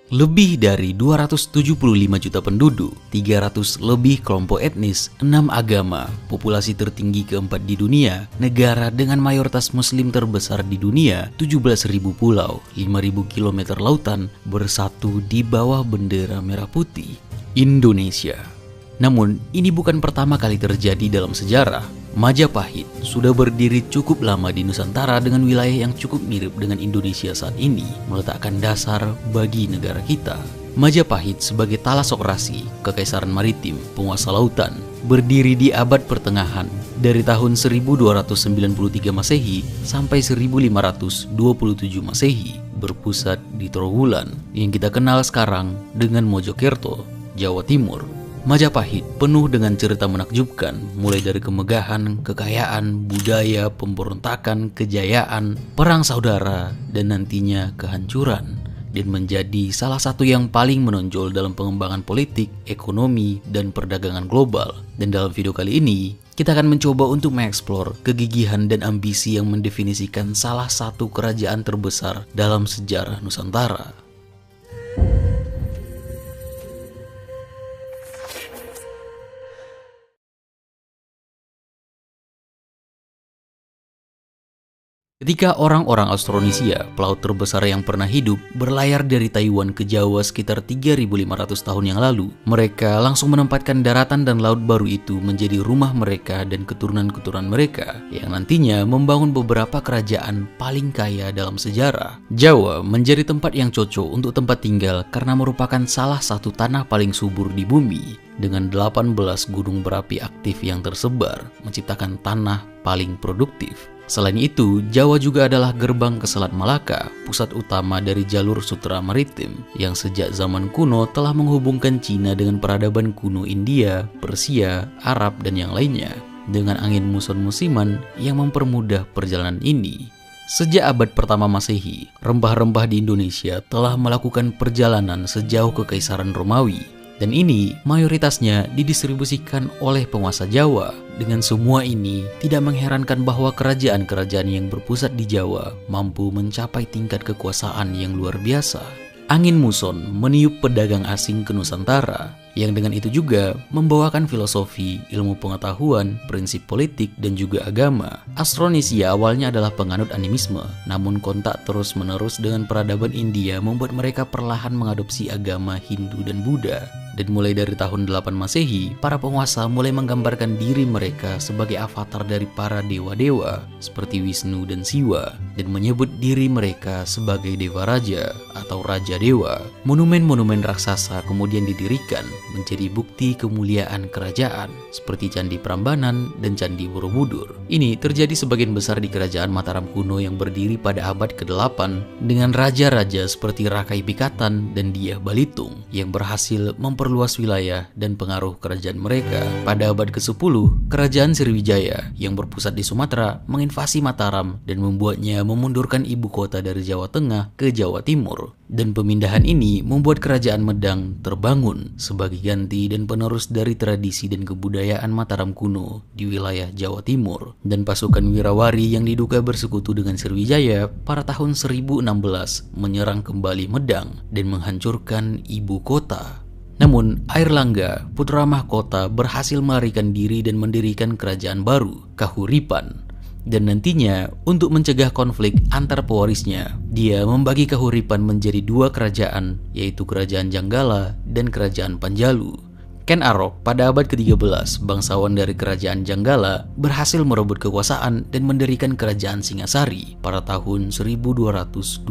Lebih dari 275 juta penduduk, 300 lebih kelompok etnis, 6 agama, populasi tertinggi keempat di dunia, negara dengan mayoritas muslim terbesar di dunia, 17.000 pulau, 5.000 km lautan, bersatu di bawah bendera merah putih, Indonesia. Namun, ini bukan pertama kali terjadi dalam sejarah. Majapahit sudah berdiri cukup lama di Nusantara dengan wilayah yang cukup mirip dengan Indonesia saat ini, meletakkan dasar bagi negara kita. Majapahit sebagai talasok rasi, kekaisaran maritim, penguasa lautan, berdiri di abad pertengahan dari tahun 1293 Masehi sampai 1527 Masehi, berpusat di Trowulan yang kita kenal sekarang dengan Mojokerto, Jawa Timur. Majapahit penuh dengan cerita menakjubkan, mulai dari kemegahan, kekayaan, budaya, pemberontakan, kejayaan, perang saudara, dan nantinya kehancuran, dan menjadi salah satu yang paling menonjol dalam pengembangan politik, ekonomi, dan perdagangan global. Dan dalam video kali ini, kita akan mencoba untuk mengeksplor kegigihan dan ambisi yang mendefinisikan salah satu kerajaan terbesar dalam sejarah Nusantara. Ketika orang-orang Austronesia, pelaut terbesar yang pernah hidup, berlayar dari Taiwan ke Jawa sekitar 3.500 tahun yang lalu, mereka langsung menempatkan daratan dan laut baru itu menjadi rumah mereka dan keturunan-keturunan mereka, yang nantinya membangun beberapa kerajaan paling kaya dalam sejarah. Jawa menjadi tempat yang cocok untuk tempat tinggal karena merupakan salah satu tanah paling subur di bumi, dengan 18 gunung berapi aktif yang tersebar, menciptakan tanah paling produktif. Selain itu, Jawa juga adalah gerbang ke Selat Malaka, pusat utama dari jalur sutra maritim yang sejak zaman kuno telah menghubungkan Cina dengan peradaban kuno India, Persia, Arab, dan yang lainnya, dengan angin muson musiman yang mempermudah perjalanan ini. Sejak abad pertama Masehi, rempah-rempah di Indonesia telah melakukan perjalanan sejauh Kekaisaran Romawi, dan ini mayoritasnya didistribusikan oleh penguasa Jawa. Dengan semua ini, tidak mengherankan bahwa kerajaan-kerajaan yang berpusat di Jawa mampu mencapai tingkat kekuasaan yang luar biasa. Angin muson meniup pedagang asing ke Nusantara, yang dengan itu juga membawakan filosofi, ilmu pengetahuan, prinsip politik, dan juga agama. Austronesia awalnya adalah penganut animisme, namun kontak terus-menerus dengan peradaban India membuat mereka perlahan mengadopsi agama Hindu dan Buddha. Dan mulai dari tahun 8 Masehi, para penguasa mulai menggambarkan diri mereka sebagai avatar dari para dewa-dewa seperti Wisnu dan Siwa, dan menyebut diri mereka sebagai Dewa Raja atau Raja Dewa. Monumen-monumen raksasa kemudian didirikan menjadi bukti kemuliaan kerajaan seperti Candi Prambanan dan Candi Borobudur. Ini terjadi sebagian besar di kerajaan Mataram kuno yang berdiri pada abad ke-8 dengan raja-raja seperti Rakai Pikatan dan Dyah Balitung yang berhasil memperluas wilayah dan pengaruh kerajaan mereka. Pada abad ke-10, kerajaan Sriwijaya yang berpusat di Sumatera menginvasi Mataram dan membuatnya memundurkan ibu kota dari Jawa Tengah ke Jawa Timur. Dan pemindahan ini membuat kerajaan Medang terbangun sebagai ganti dan penerus dari tradisi dan kebudayaan Mataram kuno di wilayah Jawa Timur. Dan pasukan Wirawari yang diduga bersekutu dengan Sriwijaya pada tahun 1016 menyerang kembali Medang dan menghancurkan ibu kota. Namun, Airlangga, putra mahkota, berhasil melarikan diri dan mendirikan kerajaan baru, Kahuripan. Dan nantinya, untuk mencegah konflik antar pewarisnya, dia membagi Kahuripan menjadi dua kerajaan, yaitu Kerajaan Janggala dan Kerajaan Panjalu. Ken Arok pada abad ke-13, bangsawan dari Kerajaan Janggala, berhasil merebut kekuasaan dan mendirikan Kerajaan Singasari pada tahun 1222.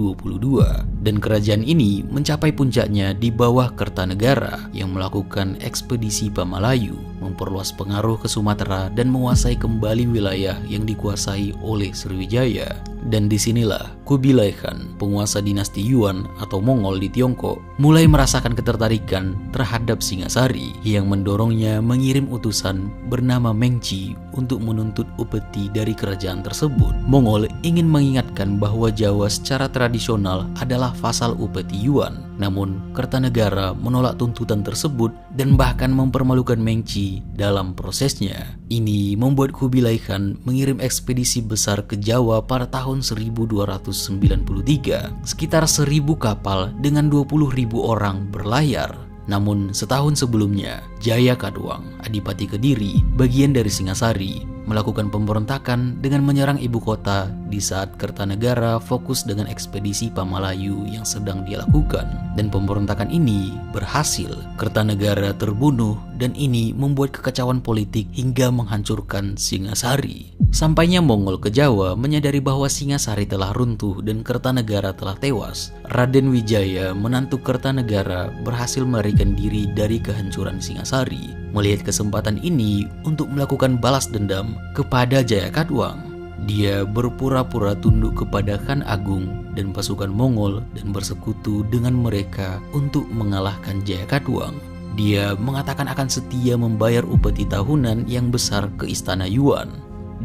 Dan kerajaan ini mencapai puncaknya di bawah Kertanegara yang melakukan ekspedisi Pamalayu, memperluas pengaruh ke Sumatera dan menguasai kembali wilayah yang dikuasai oleh Sriwijaya. Dan disinilah Kubilai Khan, penguasa dinasti Yuan atau Mongol di Tiongkok, mulai merasakan ketertarikan terhadap Singasari yang mendorongnya mengirim utusan bernama Mengci untuk menuntut upeti dari kerajaan tersebut. Mongol ingin mengingatkan bahwa Jawa secara tradisional adalah vasal upeti Yuan, Namun, Kertanegara menolak tuntutan tersebut dan bahkan mempermalukan Mengci dalam prosesnya. Ini membuat Kubilai Khan mengirim ekspedisi besar ke Jawa pada tahun 1293. Sekitar 1.000 kapal dengan 20.000 orang berlayar. Namun setahun sebelumnya, Jaya Kadwang, Adipati Kediri, bagian dari Singasari, melakukan pemberontakan dengan menyerang ibu kota di saat Kertanegara fokus dengan ekspedisi Pamalayu yang sedang dia lakukan. Dan pemberontakan ini berhasil. Kertanegara terbunuh dan ini membuat kekacauan politik hingga menghancurkan Singasari. Sampainya Mongol ke Jawa menyadari bahwa Singasari telah runtuh dan Kertanegara telah tewas. Raden Wijaya, menantu Kertanegara, berhasil melarikan diri dari kehancuran Singasari. Melihat kesempatan ini untuk melakukan balas dendam kepada Jaya Kadwang, dia berpura-pura tunduk kepada Khan Agung dan pasukan Mongol dan bersekutu dengan mereka untuk mengalahkan Jaya Kadwang. Dia mengatakan akan setia membayar upeti tahunan yang besar ke Istana Yuan.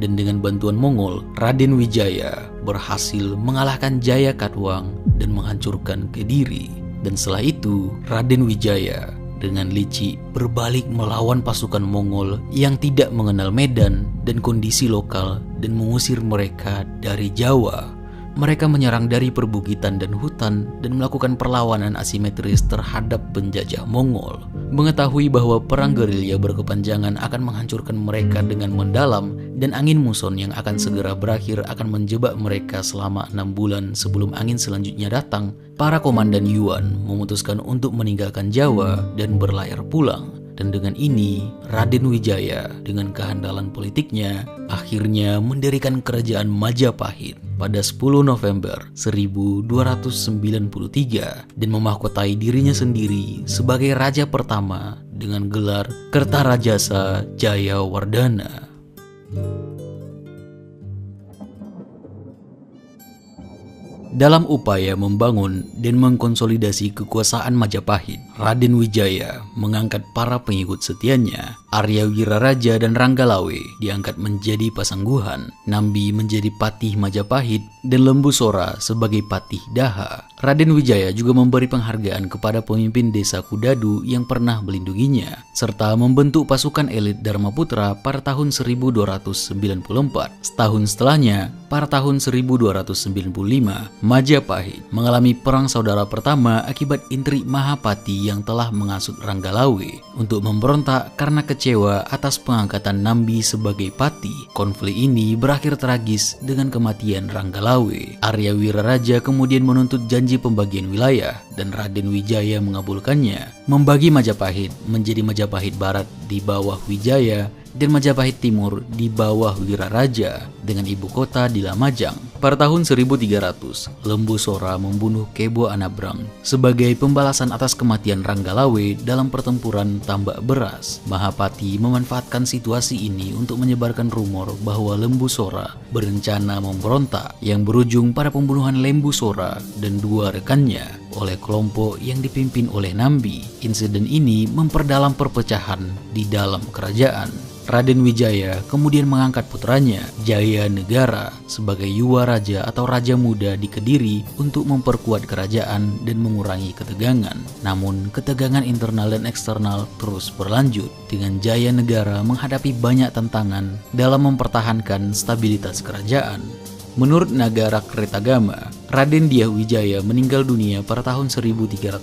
Dan dengan bantuan Mongol, Raden Wijaya berhasil mengalahkan Jaya Kadwang dan menghancurkan Kediri. Dan setelah itu, Raden Wijaya dengan licik berbalik melawan pasukan Mongol yang tidak mengenal medan dan kondisi lokal dan mengusir mereka dari Jawa. Mereka menyerang dari perbukitan dan hutan dan melakukan perlawanan asimetris terhadap penjajah Mongol. Mengetahui bahwa perang gerilya berkepanjangan akan menghancurkan mereka dengan mendalam dan angin muson yang akan segera berakhir akan menjebak mereka selama 6 bulan sebelum angin selanjutnya datang, para komandan Yuan memutuskan untuk meninggalkan Jawa dan berlayar pulang. Dan dengan ini, Raden Wijaya dengan kehandalan politiknya akhirnya mendirikan kerajaan Majapahit pada 10 November 1293 dan memahkotai dirinya sendiri sebagai raja pertama dengan gelar Kertarajasa Jayawardhana. Dalam upaya membangun dan mengkonsolidasi kekuasaan Majapahit, Raden Wijaya mengangkat para pengikut setianya. Arya Wiraraja dan Ranggalawe diangkat menjadi pasangguhan, Nambi menjadi patih Majapahit, dan Lembu Sora sebagai patih Daha. Raden Wijaya juga memberi penghargaan kepada pemimpin desa Kudadu yang pernah melindunginya, serta membentuk pasukan elit Dharmaputra pada tahun 1294. Setahun setelahnya, pada tahun 1295, Majapahit mengalami perang saudara pertama akibat intrik Mahapati yang telah mengasut Ranggalawe untuk memberontak karena kecewa atas pengangkatan Nambi sebagai pati. Konflik ini berakhir tragis dengan kematian Ranggalawe. Arya Wiraraja kemudian menuntut janji pembagian wilayah dan Raden Wijaya mengabulkannya, membagi Majapahit menjadi Majapahit Barat di bawah Wijaya dan Majapahit Timur di bawah Wiraraja dengan ibu kota di Lamajang. Pada tahun 1300, Lembu Sora membunuh Kebo Anabrang sebagai pembalasan atas kematian Ranggalawe dalam pertempuran Tambak Beras. Mahapati memanfaatkan situasi ini untuk menyebarkan rumor bahwa Lembu Sora berencana memberontak yang berujung pada pembunuhan Lembu Sora dan 2 rekannya oleh kelompok yang dipimpin oleh Nambi. Insiden ini memperdalam perpecahan di dalam kerajaan. Raden Wijaya kemudian mengangkat putranya, Jaya Negara, sebagai Yuwa Raja atau Raja Muda di Kediri untuk memperkuat kerajaan dan mengurangi ketegangan. Namun, ketegangan internal dan eksternal terus berlanjut, dengan Jaya Negara menghadapi banyak tantangan dalam mempertahankan stabilitas kerajaan. Menurut Nagara Kretagama, Raden Dyah Wijaya meninggal dunia pada tahun 1309.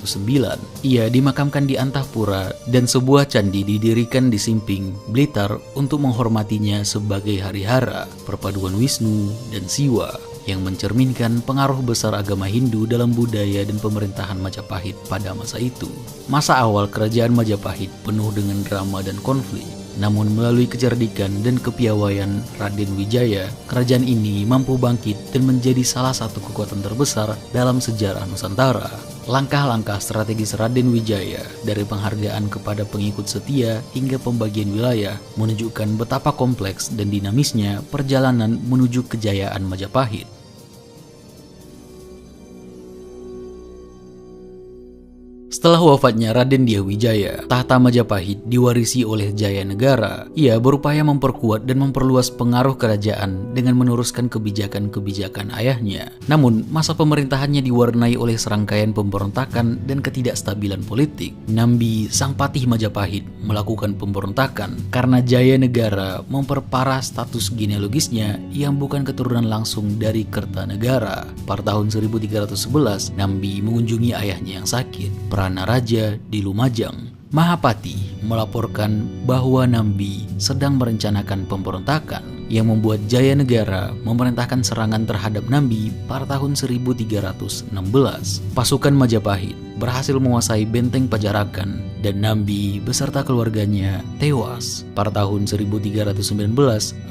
Ia dimakamkan di Antahpura dan sebuah candi didirikan di Simping, Blitar untuk menghormatinya sebagai harihara, perpaduan Wisnu dan Siwa, yang mencerminkan pengaruh besar agama Hindu dalam budaya dan pemerintahan Majapahit pada masa itu. Masa awal kerajaan Majapahit penuh dengan drama dan konflik. Namun melalui kecerdikan dan kepiawaian Raden Wijaya, kerajaan ini mampu bangkit dan menjadi salah satu kekuatan terbesar dalam sejarah Nusantara. Langkah-langkah strategis Raden Wijaya, dari penghargaan kepada pengikut setia hingga pembagian wilayah, menunjukkan betapa kompleks dan dinamisnya perjalanan menuju kejayaan Majapahit. Setelah wafatnya Raden Dyah Wijaya, tahta Majapahit diwarisi oleh Jayanegara. Ia berupaya memperkuat dan memperluas pengaruh kerajaan dengan meneruskan kebijakan-kebijakan ayahnya. Namun, masa pemerintahannya diwarnai oleh serangkaian pemberontakan dan ketidakstabilan politik. Nambi, sang patih Majapahit, melakukan pemberontakan karena Jayanegara memperparah status genealogisnya yang bukan keturunan langsung dari Kertanegara. Pada tahun 1311, Nambi mengunjungi ayahnya yang sakit, Pranaraja di Lumajang. Mahapati melaporkan bahwa Nambi sedang merencanakan pemberontakan yang membuat Jayanegara memerintahkan serangan terhadap Nambi pada tahun 1316. Pasukan Majapahit berhasil menguasai benteng Pajarakan dan Nambi beserta keluarganya tewas. Pada tahun 1319,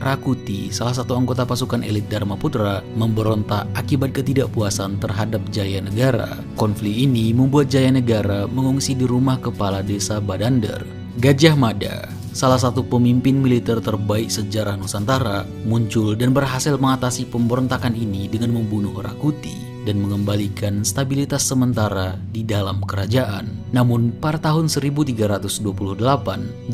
Rakuti, salah satu anggota pasukan elit Dharmaputra, memberontak akibat ketidakpuasan terhadap Jayanegara. Konflik ini membuat Jayanegara mengungsi di rumah kepala desa Badandar. Gajah Mada, salah satu pemimpin militer terbaik sejarah Nusantara, muncul dan berhasil mengatasi pemberontakan ini dengan membunuh Rakuti dan mengembalikan stabilitas sementara di dalam kerajaan. Namun pada tahun 1328,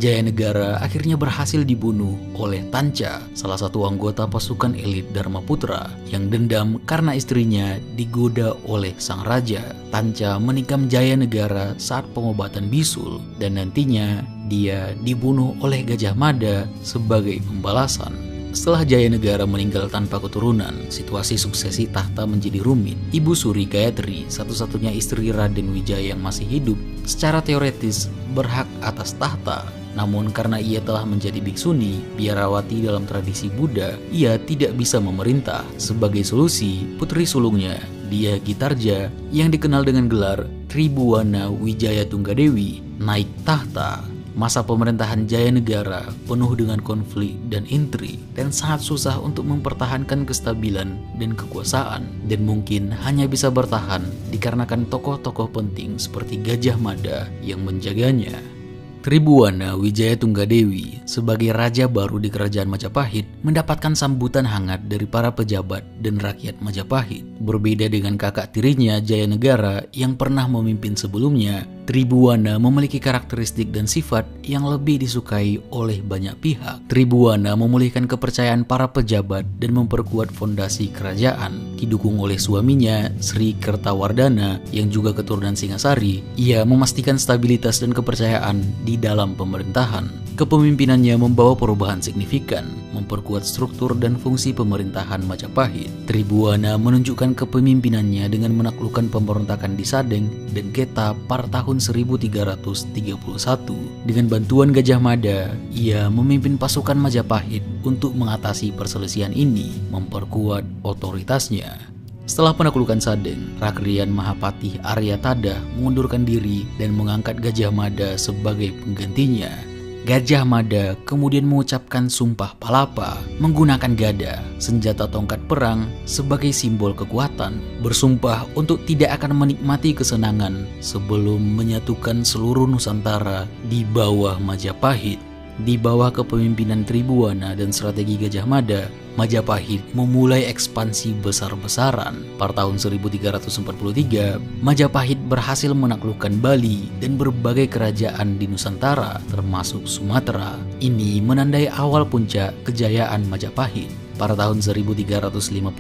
Jayanegara akhirnya berhasil dibunuh oleh Tanca, salah satu anggota pasukan elit Dharmaputra, yang dendam karena istrinya digoda oleh sang raja. Tanca menikam Jayanegara saat pengobatan bisul dan nantinya dia dibunuh oleh Gajah Mada sebagai pembalasan. Setelah Jayanegara meninggal tanpa keturunan, situasi suksesi tahta menjadi rumit. Ibu Suri Gayatri, satu-satunya istri Raden Wijaya yang masih hidup, secara teoretis berhak atas tahta. Namun karena ia telah menjadi biksuni, biarawati dalam tradisi Buddha, ia tidak bisa memerintah. Sebagai solusi, putri sulungnya, Dyah Gitarja, yang dikenal dengan gelar Tribuwana Wijaya Tunggadewi, naik tahta. Masa pemerintahan Jayanegara penuh dengan konflik dan intrik dan sangat susah untuk mempertahankan kestabilan dan kekuasaan, dan mungkin hanya bisa bertahan dikarenakan tokoh-tokoh penting seperti Gajah Mada yang menjaganya. Tribuwana Wijaya Tunggadewi sebagai raja baru di kerajaan Majapahit mendapatkan sambutan hangat dari para pejabat dan rakyat Majapahit. Berbeda dengan kakak tirinya Jayanegara yang pernah memimpin sebelumnya, Tribuwana memiliki karakteristik dan sifat yang lebih disukai oleh banyak pihak. Tribuwana memulihkan kepercayaan para pejabat dan memperkuat fondasi kerajaan. Didukung oleh suaminya, Sri Kertawardhana yang juga keturunan Singasari, ia memastikan stabilitas dan kepercayaan di dalam pemerintahan. Kepemimpinannya membawa perubahan signifikan, memperkuat struktur dan fungsi pemerintahan Majapahit. Tribuwana menunjukkan kepemimpinannya dengan menaklukkan pemberontakan di Sadeng dan Keta pada tahun 1331. Dengan bantuan Gajah Mada, ia memimpin pasukan Majapahit untuk mengatasi perselisihan ini, memperkuat otoritasnya. Setelah penaklukan Sadeng, Rakrian Mahapatih Aryatada mengundurkan diri dan mengangkat Gajah Mada sebagai penggantinya. Gajah Mada kemudian mengucapkan sumpah palapa menggunakan gada, senjata tongkat perang, sebagai simbol kekuatan. Bersumpah untuk tidak akan menikmati kesenangan sebelum menyatukan seluruh Nusantara di bawah Majapahit. Di bawah kepemimpinan Tribuwana dan strategi Gajah Mada, Majapahit memulai ekspansi besar-besaran. Pada tahun 1343, Majapahit berhasil menaklukkan Bali dan berbagai kerajaan di Nusantara, termasuk Sumatera. Ini menandai awal puncak kejayaan Majapahit. Pada tahun 1350,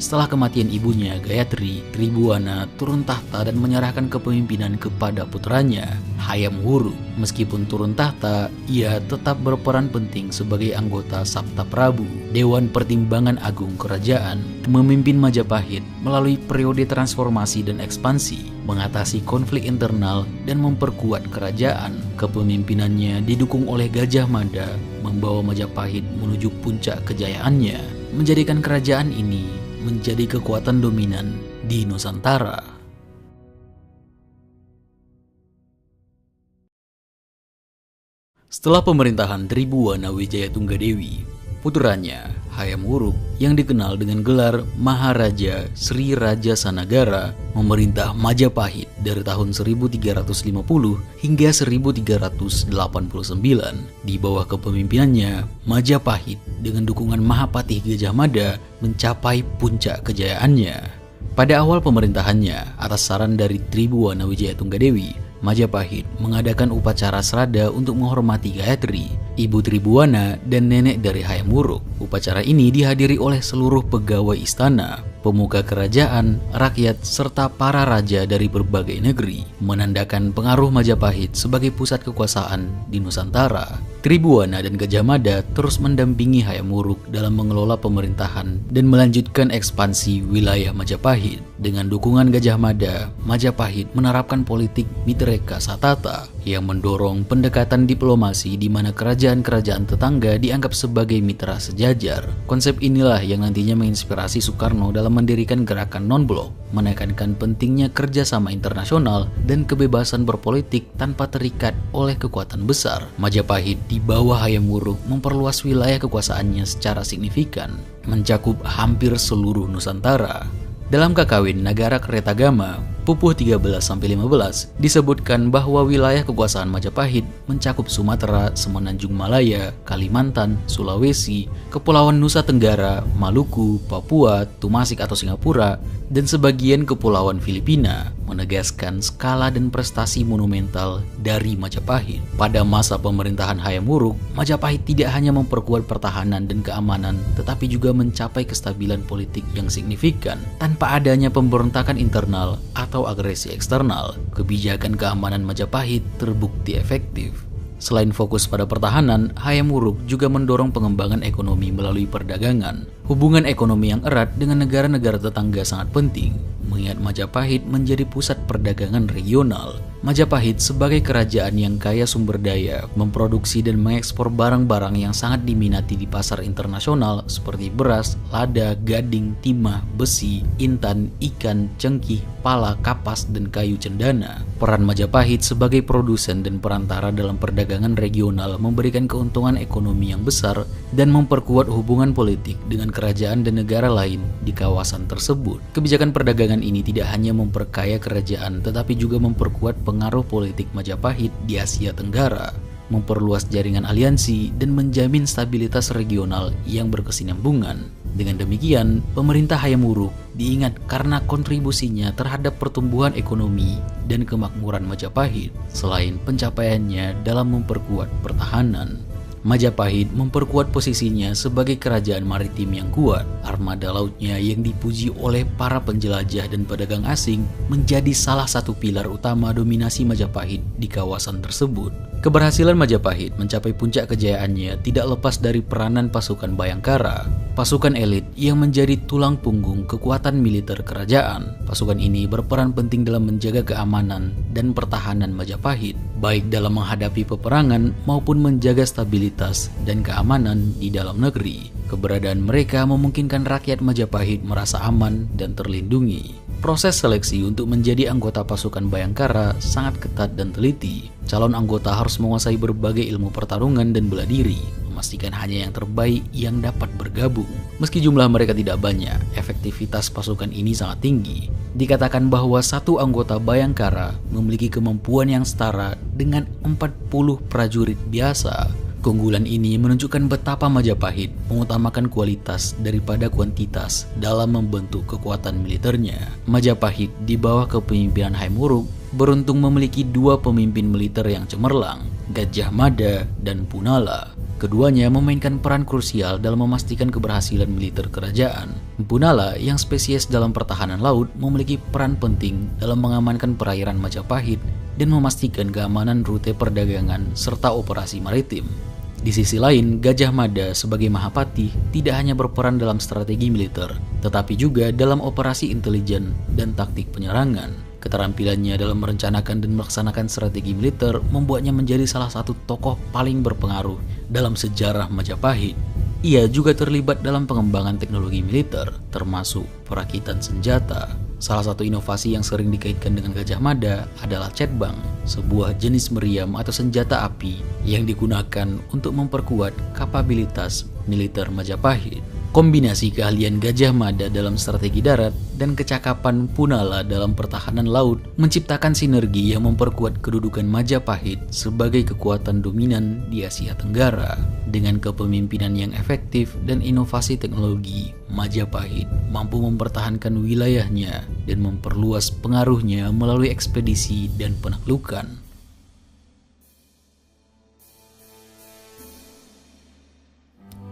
setelah kematian ibunya Gayatri, Tribuwana turun tahta dan menyerahkan kepemimpinan kepada putranya, Hayam Wuruk. Meskipun turun tahta, ia tetap berperan penting sebagai anggota Sabta Prabu, Dewan Pertimbangan Agung Kerajaan, memimpin Majapahit melalui periode transformasi dan ekspansi, mengatasi konflik internal dan memperkuat kerajaan. Kepemimpinannya didukung oleh Gajah Mada, membawa Majapahit menuju puncak kejayaannya, menjadikan kerajaan ini menjadi kekuatan dominan di Nusantara. Setelah pemerintahan Tribuwana Wijaya Tunggadewi, putranya Hayam Wuruk yang dikenal dengan gelar Maharaja Sri Raja Sanagara memerintah Majapahit dari tahun 1350 hingga 1389. Di bawah kepemimpinannya, Majapahit dengan dukungan Mahapatih Gajah Mada mencapai puncak kejayaannya. Pada awal pemerintahannya, atas saran dari Tribuwana Wijaya Tunggadewi, Majapahit mengadakan upacara srada untuk menghormati Gayatri, ibu Tribuana dan nenek dari Hayam Wuruk. Upacara ini dihadiri oleh seluruh pegawai istana, pemuka kerajaan, rakyat, serta para raja dari berbagai negeri, menandakan pengaruh Majapahit sebagai pusat kekuasaan di Nusantara. Tribuana dan Gajah Mada terus mendampingi Hayam Wuruk dalam mengelola pemerintahan dan melanjutkan ekspansi wilayah Majapahit. Dengan dukungan Gajah Mada, Majapahit menerapkan politik Mitreka Satata yang mendorong pendekatan diplomasi di mana kerajaan-kerajaan tetangga dianggap sebagai mitra sejajar. Konsep inilah yang nantinya menginspirasi Soekarno dalam mendirikan gerakan non-blok, menekankan pentingnya kerjasama internasional dan kebebasan berpolitik tanpa terikat oleh kekuatan besar. Majapahit di bawah Hayam Wuruk memperluas wilayah kekuasaannya secara signifikan, mencakup hampir seluruh Nusantara. Dalam Kakawin Nagara Kertagama, Pupuh 13-15 disebutkan bahwa wilayah kekuasaan Majapahit mencakup Sumatera, Semenanjung Malaya, Kalimantan, Sulawesi, Kepulauan Nusa Tenggara, Maluku, Papua, Tumasik atau Singapura, dan sebagian kepulauan Filipina, menegaskan skala dan prestasi monumental dari Majapahit. Pada masa pemerintahan Hayam Wuruk, Majapahit tidak hanya memperkuat pertahanan dan keamanan, tetapi juga mencapai kestabilan politik yang signifikan. Tanpa adanya pemberontakan internal atau agresi eksternal, kebijakan keamanan Majapahit terbukti efektif. Selain fokus pada pertahanan, Hayam Wuruk juga mendorong pengembangan ekonomi melalui perdagangan. Hubungan ekonomi yang erat dengan negara-negara tetangga sangat penting, mengingat Majapahit menjadi pusat perdagangan regional. Majapahit sebagai kerajaan yang kaya sumber daya, memproduksi dan mengekspor barang-barang yang sangat diminati di pasar internasional seperti beras, lada, gading, timah, besi, intan, ikan, cengkih, pala, kapas, dan kayu cendana. Peran Majapahit sebagai produsen dan perantara dalam perdagangan regional memberikan keuntungan ekonomi yang besar dan memperkuat hubungan politik dengan kerajaan dan negara lain di kawasan tersebut. Kebijakan perdagangan ini tidak hanya memperkaya kerajaan tetapi juga memperkuat pengaruh politik Majapahit di Asia Tenggara, memperluas jaringan aliansi dan menjamin stabilitas regional yang berkesinambungan. Dengan demikian, pemerintah Hayam Wuruk diingat karena kontribusinya terhadap pertumbuhan ekonomi dan kemakmuran Majapahit, selain pencapaiannya dalam memperkuat pertahanan. Majapahit memperkuat posisinya sebagai kerajaan maritim yang kuat. Armada lautnya yang dipuji oleh para penjelajah dan pedagang asing menjadi salah satu pilar utama dominasi Majapahit di kawasan tersebut. Keberhasilan Majapahit mencapai puncak kejayaannya tidak lepas dari peranan pasukan Bhayangkara, pasukan elit yang menjadi tulang punggung kekuatan militer kerajaan. Pasukan ini berperan penting dalam menjaga keamanan dan pertahanan Majapahit, baik dalam menghadapi peperangan maupun menjaga stabilitas dan keamanan di dalam negeri. Keberadaan mereka memungkinkan rakyat Majapahit merasa aman dan terlindungi. Proses seleksi untuk menjadi anggota pasukan Bhayangkara sangat ketat dan teliti. Calon anggota harus menguasai berbagai ilmu pertarungan dan bela diri, memastikan hanya yang terbaik yang dapat bergabung. Meski jumlah mereka tidak banyak, efektivitas pasukan ini sangat tinggi. Dikatakan bahwa satu anggota Bhayangkara memiliki kemampuan yang setara dengan 40 prajurit biasa. Keunggulan ini menunjukkan betapa Majapahit mengutamakan kualitas daripada kuantitas dalam membentuk kekuatan militernya. Majapahit di bawah kepemimpinan Hayam Wuruk beruntung memiliki dua pemimpin militer yang cemerlang, Gajah Mada dan Punala. Keduanya memainkan peran krusial dalam memastikan keberhasilan militer kerajaan. Punala yang spesies dalam pertahanan laut memiliki peran penting dalam mengamankan perairan Majapahit dan memastikan keamanan rute perdagangan serta operasi maritim. Di sisi lain, Gajah Mada sebagai Mahapati tidak hanya berperan dalam strategi militer, tetapi juga dalam operasi intelijen dan taktik penyerangan. Keterampilannya dalam merencanakan dan melaksanakan strategi militer membuatnya menjadi salah satu tokoh paling berpengaruh dalam sejarah Majapahit. Ia juga terlibat dalam pengembangan teknologi militer, termasuk perakitan senjata. Salah satu inovasi yang sering dikaitkan dengan Gajah Mada adalah cetbang, sebuah jenis meriam atau senjata api yang digunakan untuk memperkuat kapabilitas militer Majapahit. Kombinasi keahlian Gajah Mada dalam strategi darat dan kecakapan Punala dalam pertahanan laut menciptakan sinergi yang memperkuat kedudukan Majapahit sebagai kekuatan dominan di Asia Tenggara. Dengan kepemimpinan yang efektif dan inovasi teknologi, Majapahit mampu mempertahankan wilayahnya dan memperluas pengaruhnya melalui ekspedisi dan penaklukan.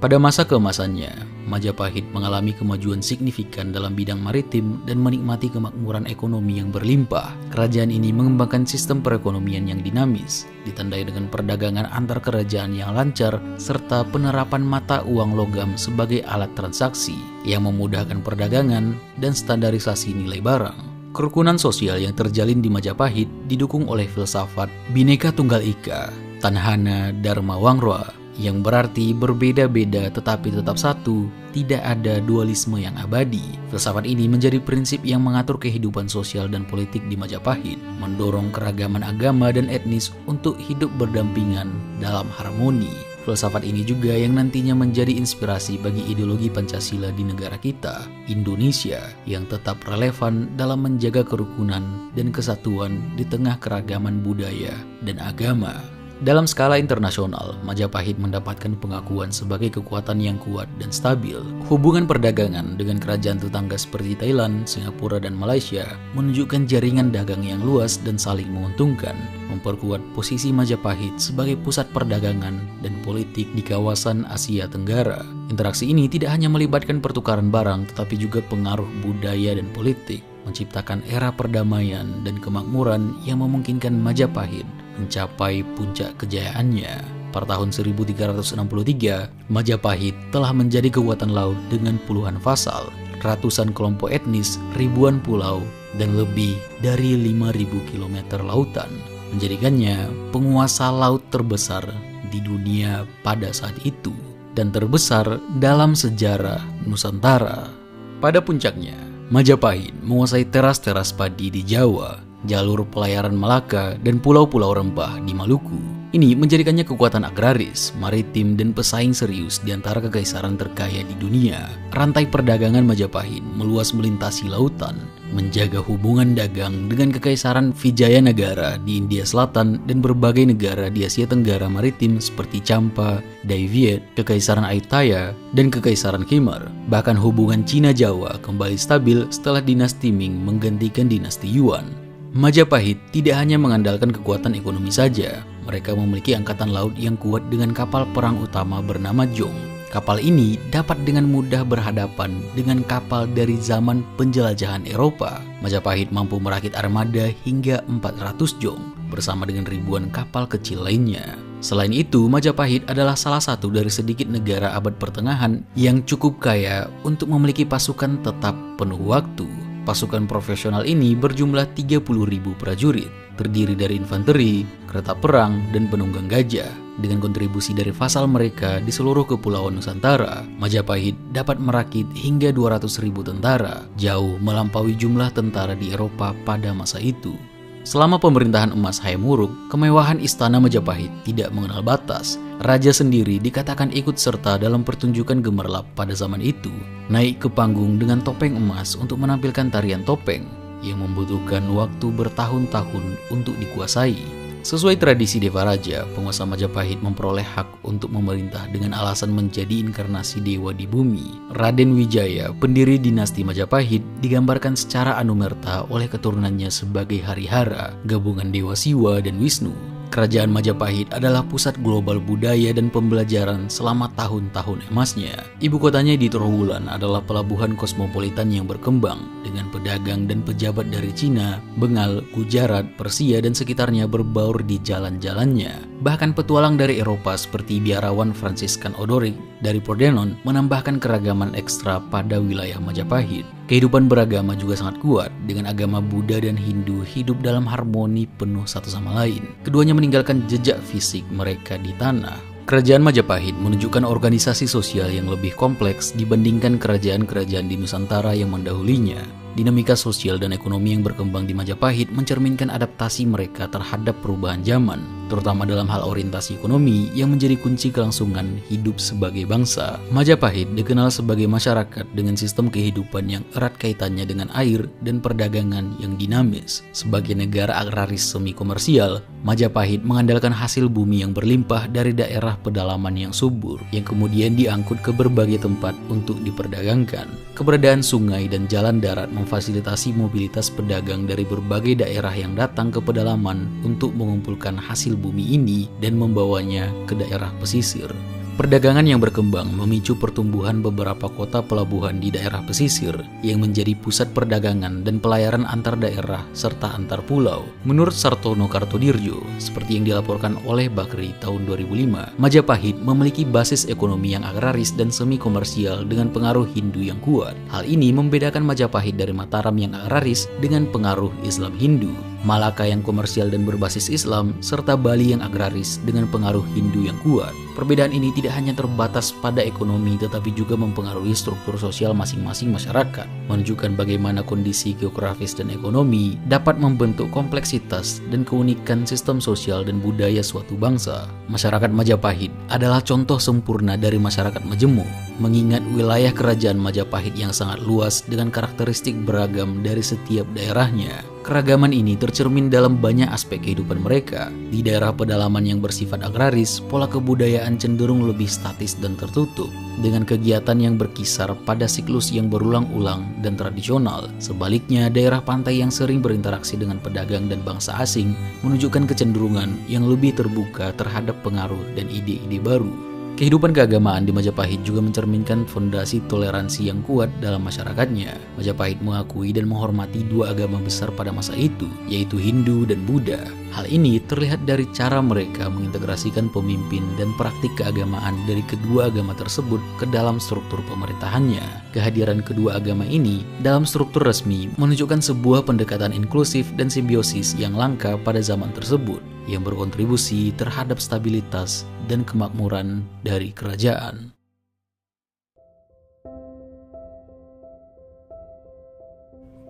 Pada masa keemasannya, Majapahit mengalami kemajuan signifikan dalam bidang maritim dan menikmati kemakmuran ekonomi yang berlimpah. Kerajaan ini mengembangkan sistem perekonomian yang dinamis, ditandai dengan perdagangan antar kerajaan yang lancar, serta penerapan mata uang logam sebagai alat transaksi yang memudahkan perdagangan dan standarisasi nilai barang. Kerukunan sosial yang terjalin di Majapahit didukung oleh filsafat Bhinneka Tunggal Ika, Tanhana Dharma Wangro, yang berarti berbeda-beda tetapi tetap satu, tidak ada dualisme yang abadi. Filsafat ini menjadi prinsip yang mengatur kehidupan sosial dan politik di Majapahit, mendorong keragaman agama dan etnis untuk hidup berdampingan dalam harmoni. Filsafat ini juga yang nantinya menjadi inspirasi bagi ideologi Pancasila di negara kita, Indonesia, yang tetap relevan dalam menjaga kerukunan dan kesatuan di tengah keragaman budaya dan agama. Dalam skala internasional, Majapahit mendapatkan pengakuan sebagai kekuatan yang kuat dan stabil. Hubungan perdagangan dengan kerajaan tetangga seperti Thailand, Singapura, dan Malaysia menunjukkan jaringan dagang yang luas dan saling menguntungkan, memperkuat posisi Majapahit sebagai pusat perdagangan dan politik di kawasan Asia Tenggara. Interaksi ini tidak hanya melibatkan pertukaran barang, tetapi juga pengaruh budaya dan politik, menciptakan era perdamaian dan kemakmuran yang memungkinkan Majapahit mencapai puncak kejayaannya. Pada tahun 1363, Majapahit telah menjadi kekuatan laut dengan puluhan vasal, ratusan kelompok etnis, ribuan pulau, dan lebih dari 5.000 km lautan, menjadikannya penguasa laut terbesar di dunia pada saat itu dan terbesar dalam sejarah Nusantara. Pada puncaknya, Majapahit menguasai teras-teras padi di Jawa, jalur pelayaran Malaka, dan pulau-pulau rempah di Maluku. Ini menjadikannya kekuatan agraris, maritim, dan pesaing serius di antara kekaisaran terkaya di dunia. Rantai perdagangan Majapahit meluas melintasi lautan, menjaga hubungan dagang dengan kekaisaran Vijayanagara di India Selatan dan berbagai negara di Asia Tenggara maritim seperti Champa, Dai Viet, Kekaisaran Ayutthaya, dan Kekaisaran Khmer. Bahkan hubungan Cina-Jawa kembali stabil setelah dinasti Ming menggantikan dinasti Yuan. Majapahit tidak hanya mengandalkan kekuatan ekonomi saja, mereka memiliki angkatan laut yang kuat dengan kapal perang utama bernama Jong. Kapal ini dapat dengan mudah berhadapan dengan kapal dari zaman penjelajahan Eropa. Majapahit mampu merakit armada hingga 400 Jong bersama dengan ribuan kapal kecil lainnya. Selain itu, Majapahit adalah salah satu dari sedikit negara abad pertengahan yang cukup kaya untuk memiliki pasukan tetap penuh waktu. Pasukan profesional ini berjumlah 30.000 prajurit, terdiri dari infanteri, kereta perang, dan penunggang gajah. Dengan kontribusi dari vasal mereka di seluruh kepulauan Nusantara, Majapahit dapat merakit hingga 200.000 tentara, jauh melampaui jumlah tentara di Eropa pada masa itu. Selama pemerintahan emas Hayam Wuruk, kemewahan istana Majapahit tidak mengenal batas. Raja sendiri dikatakan ikut serta dalam pertunjukan gemerlap pada zaman itu, naik ke panggung dengan topeng emas untuk menampilkan tarian topeng yang membutuhkan waktu bertahun-tahun untuk dikuasai. Sesuai tradisi Deva Raja, penguasa Majapahit memperoleh hak untuk memerintah dengan alasan menjadi inkarnasi dewa di bumi. Raden Wijaya, pendiri dinasti Majapahit, digambarkan secara anumerta oleh keturunannya sebagai Harihara, gabungan Dewa Siwa dan Wisnu. Kerajaan Majapahit adalah pusat global budaya dan pembelajaran selama tahun-tahun emasnya. Ibu kotanya di Trowulan adalah pelabuhan kosmopolitan yang berkembang, dengan pedagang dan pejabat dari Cina, Bengal, Gujarat, Persia, dan sekitarnya berbaur di jalan-jalannya. Bahkan petualang dari Eropa seperti biarawan Franciscan Odoric dari Pordenone menambahkan keragaman ekstra pada wilayah Majapahit. Kehidupan beragama juga sangat kuat, dengan agama Buddha dan Hindu hidup dalam harmoni penuh satu sama lain. Keduanya meninggalkan jejak fisik mereka di tanah. Kerajaan Majapahit menunjukkan organisasi sosial yang lebih kompleks dibandingkan kerajaan-kerajaan di Nusantara yang mendahulunya. Dinamika sosial dan ekonomi yang berkembang di Majapahit mencerminkan adaptasi mereka terhadap perubahan zaman, terutama dalam hal orientasi ekonomi yang menjadi kunci kelangsungan hidup sebagai bangsa. Majapahit dikenal sebagai masyarakat dengan sistem kehidupan yang erat kaitannya dengan air dan perdagangan yang dinamis. Sebagai negara agraris semi komersial, Majapahit mengandalkan hasil bumi yang berlimpah dari daerah pedalaman yang subur, yang kemudian diangkut ke berbagai tempat untuk diperdagangkan. Keberadaan sungai dan jalan darat memfasilitasi mobilitas pedagang dari berbagai daerah yang datang ke pedalaman untuk mengumpulkan hasil bumi ini dan membawanya ke daerah pesisir. Perdagangan yang berkembang memicu pertumbuhan beberapa kota pelabuhan di daerah pesisir yang menjadi pusat perdagangan dan pelayaran antar daerah serta antar pulau. Menurut Sartono Kartodirjo, seperti yang dilaporkan oleh Bakri tahun 2005, Majapahit memiliki basis ekonomi yang agraris dan semi komersial dengan pengaruh Hindu yang kuat. Hal ini membedakan Majapahit dari Mataram yang agraris dengan pengaruh Islam Hindu, Malaka yang komersial dan berbasis Islam, serta Bali yang agraris dengan pengaruh Hindu yang kuat. Perbedaan ini tidak hanya terbatas pada ekonomi tetapi juga mempengaruhi struktur sosial masing-masing masyarakat, menunjukkan bagaimana kondisi geografis dan ekonomi dapat membentuk kompleksitas dan keunikan sistem sosial dan budaya suatu bangsa. Masyarakat Majapahit adalah contoh sempurna dari masyarakat majemuk, mengingat wilayah kerajaan Majapahit yang sangat luas dengan karakteristik beragam dari setiap daerahnya. Keragaman ini tercermin dalam banyak aspek kehidupan mereka. Di daerah pedalaman yang bersifat agraris, pola kebudayaan cenderung lebih statis dan tertutup, dengan kegiatan yang berkisar pada siklus yang berulang-ulang dan tradisional. Sebaliknya, daerah pantai yang sering berinteraksi dengan pedagang dan bangsa asing menunjukkan kecenderungan yang lebih terbuka terhadap pengaruh dan ide-ide baru. Kehidupan keagamaan di Majapahit juga mencerminkan fondasi toleransi yang kuat dalam masyarakatnya. Majapahit mengakui dan menghormati dua agama besar pada masa itu, yaitu Hindu dan Buddha. Hal ini terlihat dari cara mereka mengintegrasikan pemimpin dan praktik keagamaan dari kedua agama tersebut ke dalam struktur pemerintahannya. Kehadiran kedua agama ini dalam struktur resmi menunjukkan sebuah pendekatan inklusif dan simbiosis yang langka pada zaman tersebut, yang berkontribusi terhadap stabilitas dan kemakmuran dari kerajaan.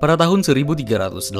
Pada tahun 1389,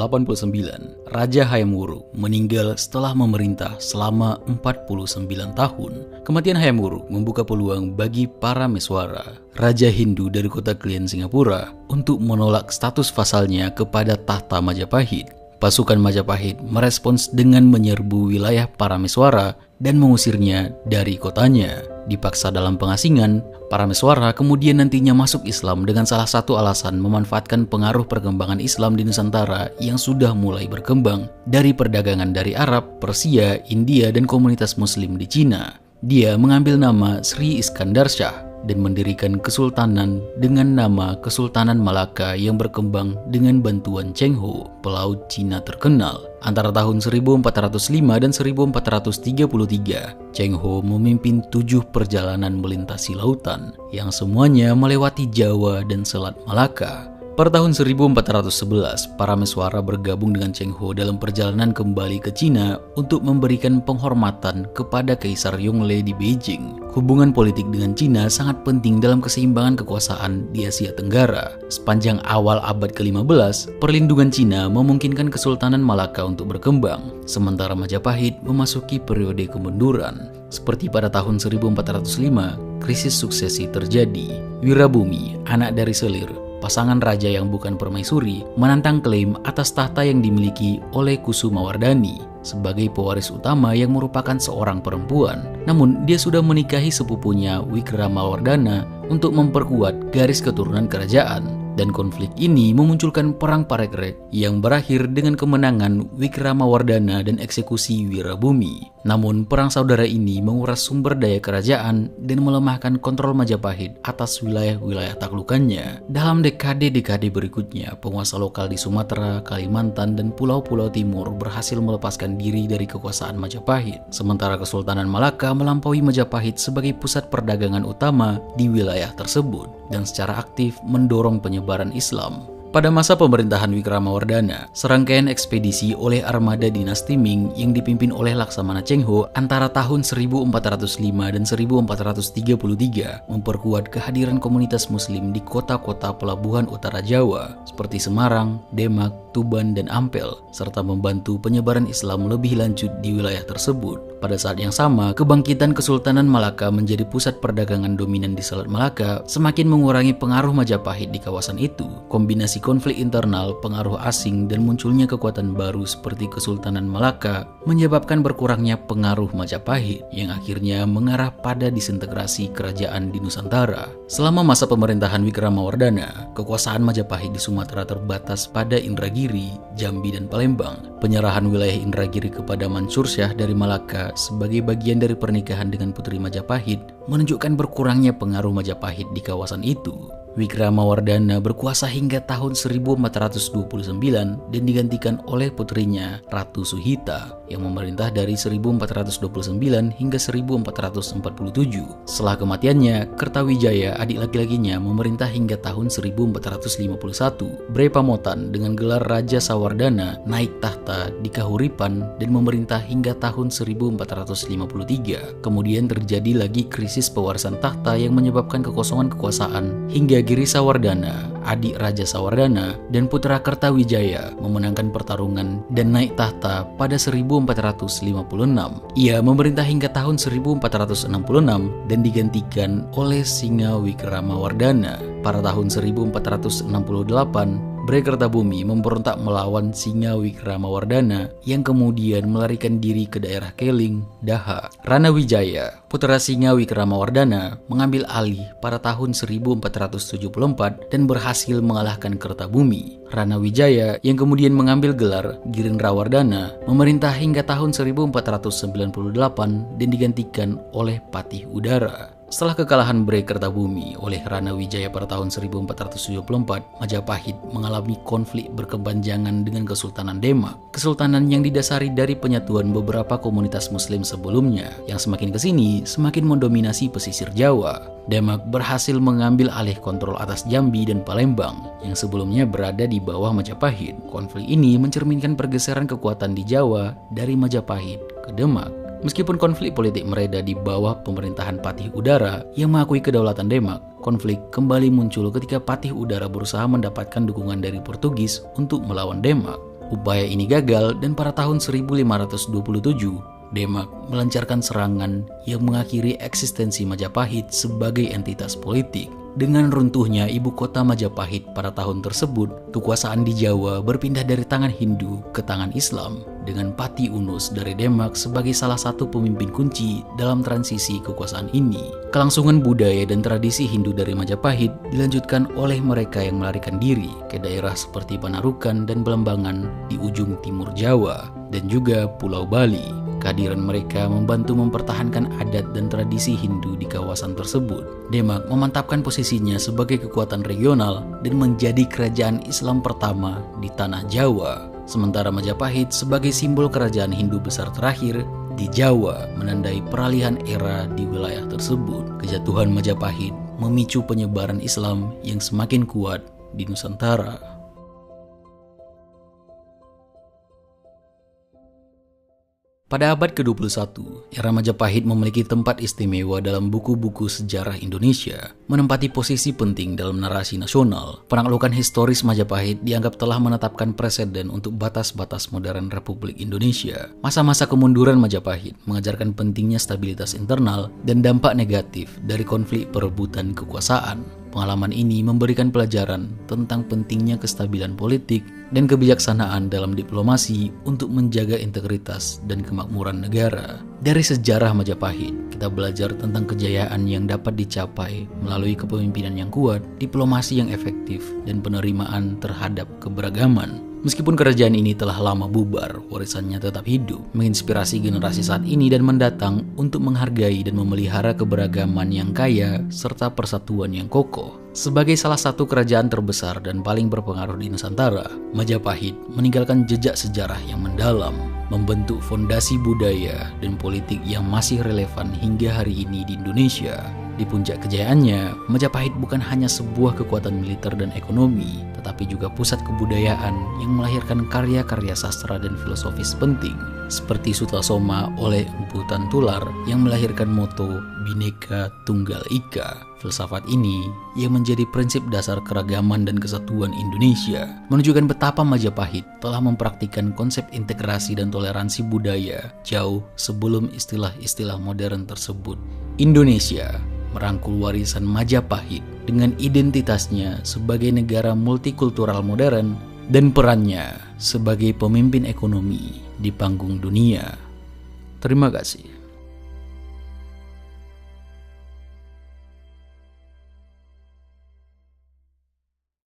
Raja Hayam Wuruk meninggal setelah memerintah selama 49 tahun. Kematian Hayam Wuruk membuka peluang bagi para Meswara, Raja Hindu dari kota Klien, Singapura, untuk menolak status vasalnya kepada tahta Majapahit. Pasukan Majapahit merespons dengan menyerbu wilayah Parameswara dan mengusirnya dari kotanya. Dipaksa dalam pengasingan, Parameswara kemudian nantinya masuk Islam dengan salah satu alasan memanfaatkan pengaruh perkembangan Islam di Nusantara yang sudah mulai berkembang dari perdagangan dari Arab, Persia, India, dan komunitas Muslim di Cina. Dia mengambil nama Sri Iskandar Shah dan mendirikan kesultanan dengan nama Kesultanan Malaka yang berkembang dengan bantuan Cheng Ho, pelaut Cina terkenal. Antara tahun 1405 dan 1433, Cheng Ho memimpin 7 perjalanan melintasi lautan yang semuanya melewati Jawa dan Selat Malaka. Pada tahun 1411, Parameswara bergabung dengan Cheng Ho dalam perjalanan kembali ke Cina untuk memberikan penghormatan kepada Kaisar Yongle di Beijing. Hubungan politik dengan Cina sangat penting dalam keseimbangan kekuasaan di Asia Tenggara. Sepanjang awal abad ke-15, perlindungan Cina memungkinkan Kesultanan Malaka untuk berkembang, sementara Majapahit memasuki periode kemunduran. Seperti pada tahun 1405, krisis suksesi terjadi. Wirabumi, anak dari Selir, pasangan raja yang bukan permaisuri, menantang klaim atas tahta yang dimiliki oleh Kusumawardhani sebagai pewaris utama yang merupakan seorang perempuan. Namun, dia sudah menikahi sepupunya Wikramawardhana untuk memperkuat garis keturunan kerajaan. Dan konflik ini memunculkan perang Parekrek yang berakhir dengan kemenangan Wikramawardhana dan eksekusi Wirabumi. Namun, perang saudara ini menguras sumber daya kerajaan dan melemahkan kontrol Majapahit atas wilayah-wilayah taklukannya. Dalam dekade-dekade berikutnya, penguasa lokal di Sumatera, Kalimantan, dan pulau-pulau timur berhasil melepaskan diri dari kekuasaan Majapahit. Sementara Kesultanan Malaka melampaui Majapahit sebagai pusat perdagangan utama di wilayah tersebut dan secara aktif mendorong penyebaran Islam. Pada masa pemerintahan Wikramawardhana, serangkaian ekspedisi oleh armada dinasti Ming yang dipimpin oleh Laksamana Cheng Ho antara tahun 1405 dan 1433 memperkuat kehadiran komunitas muslim di kota-kota pelabuhan utara Jawa seperti Semarang, Demak, Tuban, dan Ampel, serta membantu penyebaran Islam lebih lanjut di wilayah tersebut. Pada saat yang sama, kebangkitan Kesultanan Malaka menjadi pusat perdagangan dominan di Selat Malaka semakin mengurangi pengaruh Majapahit di kawasan itu. Kombinasi konflik internal, pengaruh asing, dan munculnya kekuatan baru seperti Kesultanan Malaka menyebabkan berkurangnya pengaruh Majapahit yang akhirnya mengarah pada disintegrasi kerajaan di Nusantara. Selama masa pemerintahan Wikramawardhana, kekuasaan Majapahit di Sumatera terbatas pada Indragiri, Jambi, dan Palembang. Penyerahan wilayah Indragiri kepada Mansur Shah dari Malaka sebagai bagian dari pernikahan dengan Putri Majapahit menunjukkan berkurangnya pengaruh Majapahit di kawasan itu. Wikramawardhana berkuasa hingga tahun 1429 dan digantikan oleh putrinya Ratu Suhita yang memerintah dari 1429 hingga 1447. Setelah kematiannya, Kertawijaya, adik laki-lakinya, memerintah hingga tahun 1451. Bre Pamotan dengan gelar Raja Sawardhana naik tahta di Kahuripan dan memerintah hingga tahun 1453. Kemudian terjadi lagi krisis pewarisan tahta yang menyebabkan kekosongan kekuasaan hingga Giri Sawardhana, adik Raja Sawardhana, dan putra Kertawijaya memenangkan pertarungan dan naik tahta pada 1456. Ia memerintah hingga tahun 1466 dan digantikan oleh Singa Wikramawardhana. Pada tahun 1468, Bre Kertabumi memberontak melawan Singa Wikramawardhana yang kemudian melarikan diri ke daerah Keling, Daha. Rana Wijaya, putra Singa Wikramawardhana, mengambil alih pada tahun 1474 dan berhasil mengalahkan Kertabumi. Rana Wijaya yang kemudian mengambil gelar Girindrawardhana memerintah hingga tahun 1498 dan digantikan oleh Patih Udara. Setelah kekalahan Bre Kertabumi oleh Rana Wijaya pada tahun 1474, Majapahit mengalami konflik berkepanjangan dengan Kesultanan Demak. Kesultanan yang didasari dari penyatuan beberapa komunitas muslim sebelumnya, yang semakin kesini semakin mendominasi pesisir Jawa. Demak berhasil mengambil alih kontrol atas Jambi dan Palembang yang sebelumnya berada di bawah Majapahit. Konflik ini mencerminkan pergeseran kekuatan di Jawa dari Majapahit ke Demak. Meskipun konflik politik mereda di bawah pemerintahan Patih Udara yang mengakui kedaulatan Demak, konflik kembali muncul ketika Patih Udara berusaha mendapatkan dukungan dari Portugis untuk melawan Demak. Upaya ini gagal dan pada tahun 1527, Demak melancarkan serangan yang mengakhiri eksistensi Majapahit sebagai entitas politik. Dengan runtuhnya ibu kota Majapahit pada tahun tersebut, kekuasaan di Jawa berpindah dari tangan Hindu ke tangan Islam, dengan Pati Unus dari Demak sebagai salah satu pemimpin kunci dalam transisi kekuasaan ini. Kelangsungan budaya dan tradisi Hindu dari Majapahit dilanjutkan oleh mereka yang melarikan diri ke daerah seperti Panarukan dan Belambangan di ujung timur Jawa, dan juga Pulau Bali. Kehadiran mereka membantu mempertahankan adat dan tradisi Hindu di kawasan tersebut. Demak memantapkan posisinya sebagai kekuatan regional dan menjadi kerajaan Islam pertama di tanah Jawa. Sementara Majapahit sebagai simbol kerajaan Hindu besar terakhir di Jawa menandai peralihan era di wilayah tersebut. Kejatuhan Majapahit memicu penyebaran Islam yang semakin kuat di Nusantara. Pada abad ke-21, era Majapahit memiliki tempat istimewa dalam buku-buku sejarah Indonesia, menempati posisi penting dalam narasi nasional. Penaklukan historis Majapahit dianggap telah menetapkan preseden untuk batas-batas modern Republik Indonesia. Masa-masa kemunduran Majapahit mengajarkan pentingnya stabilitas internal dan dampak negatif dari konflik perebutan kekuasaan. Pengalaman ini memberikan pelajaran tentang pentingnya kestabilan politik dan kebijaksanaan dalam diplomasi untuk menjaga integritas dan kemakmuran negara. Dari sejarah Majapahit, kita belajar tentang kejayaan yang dapat dicapai melalui kepemimpinan yang kuat, diplomasi yang efektif, dan penerimaan terhadap keberagaman. Meskipun kerajaan ini telah lama bubar, warisannya tetap hidup, menginspirasi generasi saat ini dan mendatang untuk menghargai dan memelihara keberagaman yang kaya serta persatuan yang kokoh. Sebagai salah satu kerajaan terbesar dan paling berpengaruh di Nusantara, Majapahit meninggalkan jejak sejarah yang mendalam, membentuk fondasi budaya dan politik yang masih relevan hingga hari ini di Indonesia. Di puncak kejayaannya, Majapahit bukan hanya sebuah kekuatan militer dan ekonomi, tetapi juga pusat kebudayaan yang melahirkan karya-karya sastra dan filosofis penting, seperti Sutasoma oleh Empu Tantular yang melahirkan moto Bhinneka Tunggal Ika. Filsafat ini yang menjadi prinsip dasar keragaman dan kesatuan Indonesia, menunjukkan betapa Majapahit telah mempraktikkan konsep integrasi dan toleransi budaya jauh sebelum istilah-istilah modern tersebut. Indonesia merangkul warisan Majapahit dengan identitasnya sebagai negara multikultural modern dan perannya sebagai pemimpin ekonomi di panggung dunia. Terima kasih.